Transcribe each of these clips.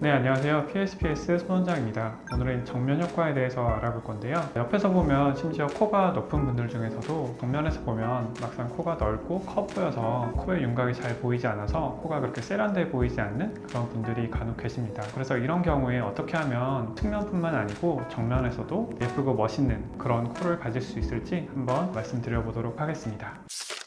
네, 안녕하세요. PSPS 손원장입니다. 오늘은 정면 효과에 대해서 알아볼 건데요. 옆에서 보면 심지어 코가 높은 분들 중에서도 정면에서 보면 막상 코가 넓고 커 보여서 코의 윤곽이 잘 보이지 않아서 코가 그렇게 세련돼 보이지 않는 그런 분들이 간혹 계십니다. 그래서 이런 경우에 어떻게 하면 측면뿐만 아니고 정면에서도 예쁘고 멋있는 그런 코를 가질 수 있을지 한번 말씀드려보도록 하겠습니다.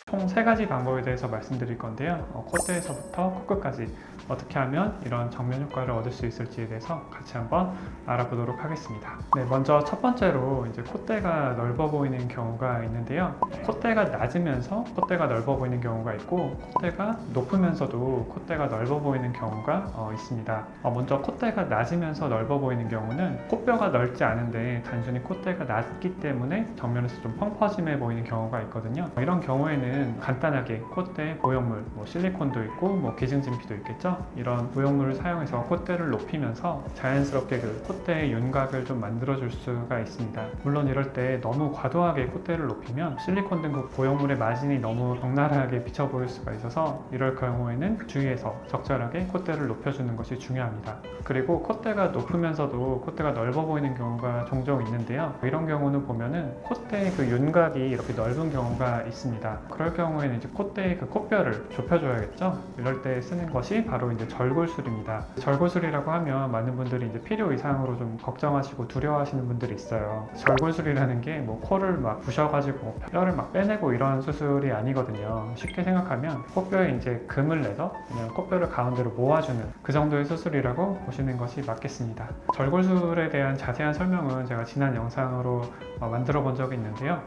총 3가지 방법에 대해서 말씀드릴 건데요. 콧대에서부터 코끝까지 어떻게 하면 이런 정면 효과를 얻을 수 있을지에 대해서 같이 한번 알아보도록 하겠습니다. 네, 먼저 첫 번째로 이제 콧대가 넓어 보이는 경우가 있는데요. 콧대가 낮으면서 콧대가 넓어 보이는 경우가 있고, 콧대가 높으면서도 콧대가 넓어 보이는 경우가 있습니다. 먼저 콧대가 낮으면서 넓어 보이는 경우는 코뼈가 넓지 않은데 단순히 콧대가 낮기 때문에 정면에서 좀 펑퍼짐해 보이는 경우가 있거든요. 이런 경우에는 간단하게 콧대 보형물, 실리콘도 있고 기증진피도 있겠죠. 이런 보형물을 사용해서 콧대를 높이면서 자연스럽게 그 콧대의 윤곽을 좀 만들어줄 수가 있습니다. 물론 이럴 때 너무 과도하게 콧대를 높이면 실리콘 등 그 보형물의 마진이 너무 적나라하게 비쳐 보일 수가 있어서 이럴 경우에는 주의해서 적절하게 콧대를 높여주는 것이 중요합니다. 그리고 콧대가 높으면서도 콧대가 넓어 보이는 경우가 종종 있는데요. 이런 경우는 보면은 콧대의 그 윤곽이 이렇게 넓은 경우가 있습니다. 그럴 경우에는 이제 콧대의 그 코뼈를 좁혀줘야겠죠. 이럴 때 쓰는 것이 바로 이제 절골술입니다. 절골술이라고 하면 많은 분들이 이제 필요 이상으로 좀 걱정하시고 두려워하시는 분들이 있어요. 절골술이라는 게 코를 막 부셔가지고 뼈를 막 빼내고 이런 수술이 아니거든요. 쉽게 생각하면 코뼈에 이제 금을 내서 그냥 코뼈를 가운데로 모아주는 그 정도의 수술이라고 보시는 것이 맞겠습니다. 절골술에 대한 자세한 설명은 제가 지난 영상으로 만들어 본 적이 있는데요.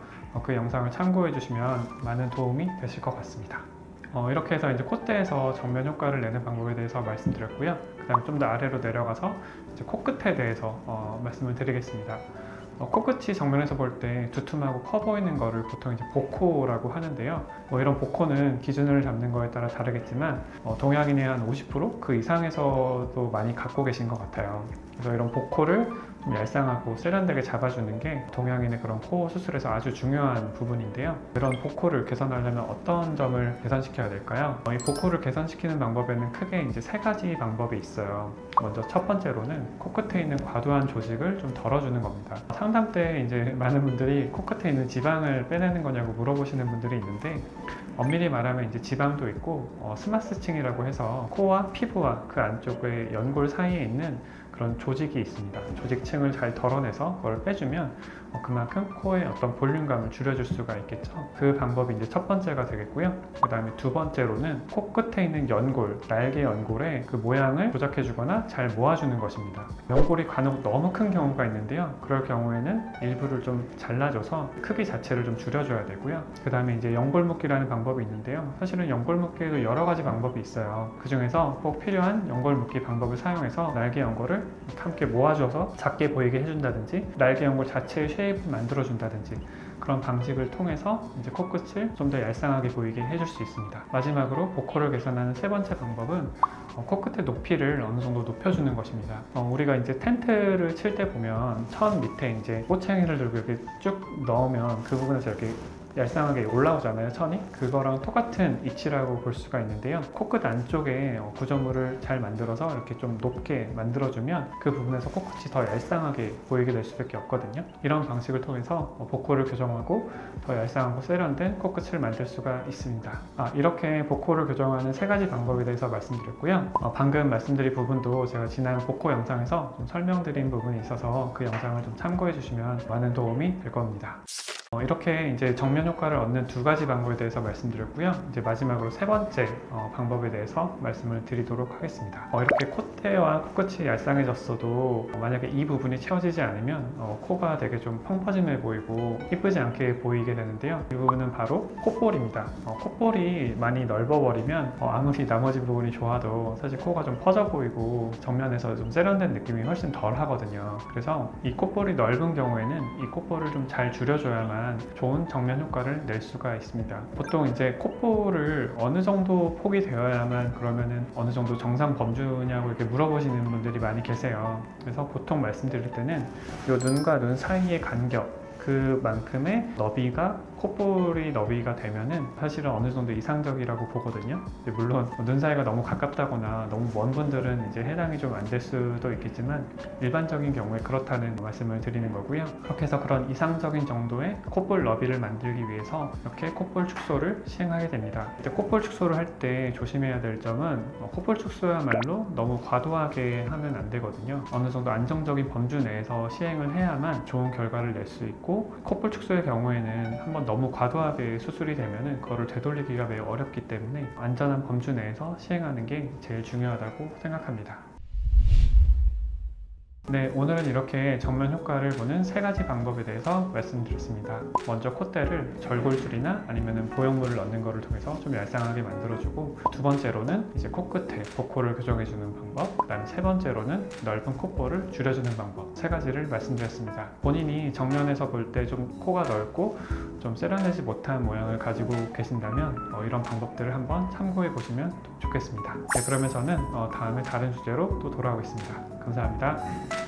그 영상을 참고해 주시면 많은 도움이 되실 것 같습니다. 이렇게 해서 이제 콧대에서 정면 효과를 내는 방법에 대해서 말씀드렸고요. 그 다음에 좀 더 아래로 내려가서 이제 코끝에 대해서 말씀을 드리겠습니다. 코끝이 정면에서 볼 때 두툼하고 커 보이는 거를 보통 이제 보코라고 하는데요. 이런 보코는 기준을 잡는 거에 따라 다르겠지만 동양인의 한 50%그 이상에서도 많이 갖고 계신 것 같아요. 그래서 이런 보코를 좀 얄쌍하고 세련되게 잡아주는 게 동양인의 그런 코 수술에서 아주 중요한 부분인데요. 이런 보코를 개선하려면 어떤 점을 개선시켜야 될까요? 이 보코를 개선시키는 방법에는 크게 이제 3가지 방법이 있어요. 먼저 첫 번째로는 코끝에 있는 과도한 조직을 좀 덜어주는 겁니다. 상담 때 이제 많은 분들이 코끝에 있는 지방을 빼내는 거냐고 물어보시는 분들이 있는데, 엄밀히 말하면 이제 지방도 있고 스마스층이라고 해서 코와 피부와 그 안쪽의 연골 사이에 있는 그런 조직이 있습니다. 조직층을 잘 덜어내서 그걸 빼주면 그만큼 코의 어떤 볼륨감을 줄여줄 수가 있겠죠. 그 방법이 이제 첫 번째가 되겠고요. 그 다음에 두 번째로는 코끝에 있는 연골, 날개 연골의 그 모양을 조작해주거나 잘 모아주는 것입니다. 연골이 간혹 너무 큰 경우가 있는데요. 그럴 경우에는 일부를 좀 잘라줘서 크기 자체를 좀 줄여줘야 되고요. 그 다음에 이제 연골 묶기라는 방법이 있는데요. 사실은 연골 묶기에도 여러 가지 방법이 있어요. 그 중에서 꼭 필요한 연골 묶기 방법을 사용해서 날개 연골을 함께 모아줘서 작게 보이게 해준다든지, 날개 연골 자체의 쉐입을 만들어준다든지, 그런 방식을 통해서 이제 코끝을 좀 더 얄쌍하게 보이게 해줄 수 있습니다. 마지막으로 보코를 개선하는 3번째 방법은 코끝의 높이를 어느 정도 높여주는 것입니다. 우리가 이제 텐트를 칠 때 보면 천 밑에 이제 꼬챙이를 들고 이렇게 쭉 넣으면 그 부분에서 이렇게 얄쌍하게 올라오잖아요, 천이. 그거랑 똑같은 이치라고 볼 수가 있는데요. 코끝 안쪽에 구조물을 잘 만들어서 이렇게 좀 높게 만들어주면 그 부분에서 코끝이 더 얄쌍하게 보이게 될 수밖에 없거든요. 이런 방식을 통해서 보코를 교정하고 더 얄쌍하고 세련된 코끝을 만들 수가 있습니다. 이렇게 보코를 교정하는 3가지 방법에 대해서 말씀드렸고요. 방금 말씀드린 부분도 제가 지난 보코 영상에서 좀 설명드린 부분이 있어서 그 영상을 좀 참고해 주시면 많은 도움이 될 겁니다. 이렇게 이제 정면 효과를 얻는 2가지 방법에 대해서 말씀드렸고요. 이제 마지막으로 3번째 방법에 대해서 말씀을 드리도록 하겠습니다. 이렇게 콧대와 코끝이 얄쌍해졌어도 만약에 이 부분이 채워지지 않으면 코가 되게 좀 펑퍼짐해 보이고 이쁘지 않게 보이게 되는데요. 이 부분은 바로 콧볼입니다. 콧볼이 많이 넓어버리면 아무리 나머지 부분이 좋아도 사실 코가 좀 퍼져 보이고 정면에서 좀 세련된 느낌이 훨씬 덜 하거든요. 그래서 이 콧볼이 넓은 경우에는 이 콧볼을 좀 잘 줄여줘야만 좋은 정면 효과를 낼 수가 있습니다. 보통 이제 콧볼을 어느 정도 폭이 되어야만 그러면은 어느 정도 정상 범주냐고 이렇게 물어보시는 분들이 많이 계세요. 그래서 보통 말씀드릴 때는 이 눈과 눈 사이의 간격, 그만큼의 너비가 콧볼이 너비가 되면은 사실은 어느 정도 이상적이라고 보거든요. 근데 물론 눈 사이가 너무 가깝다거나 너무 먼 분들은 이제 해당이 좀 안 될 수도 있겠지만 일반적인 경우에 그렇다는 말씀을 드리는 거고요. 그렇게 해서 그런 이상적인 정도의 콧볼 너비를 만들기 위해서 이렇게 콧볼 축소를 시행하게 됩니다. 이제 콧볼 축소를 할 때 조심해야 될 점은 콧볼 축소야말로 너무 과도하게 하면 안 되거든요. 어느 정도 안정적인 범주 내에서 시행을 해야만 좋은 결과를 낼 수 있고, 콧볼 축소의 경우에는 한번 너무 과도하게 수술이 되면은 그거를 되돌리기가 매우 어렵기 때문에 안전한 범주 내에서 시행하는 게 제일 중요하다고 생각합니다. 네, 오늘은 이렇게 정면 효과를 보는 세 가지 방법에 대해서 말씀드렸습니다. 먼저 콧대를 절골술이나 아니면 보형물을 넣는 것을 통해서 좀 얄쌍하게 만들어주고, 두 번째로는 이제 코끝에 보코를 교정해주는 방법, 그 다음에 세 번째로는 넓은 콧볼을 줄여주는 방법, 세 가지를 말씀드렸습니다. 본인이 정면에서 볼 때 좀 코가 넓고 좀 세련되지 못한 모양을 가지고 계신다면 이런 방법들을 한번 참고해 보시면 좋겠습니다. 네, 그러면 저는 다음에 다른 주제로 또 돌아오겠습니다. 감사합니다.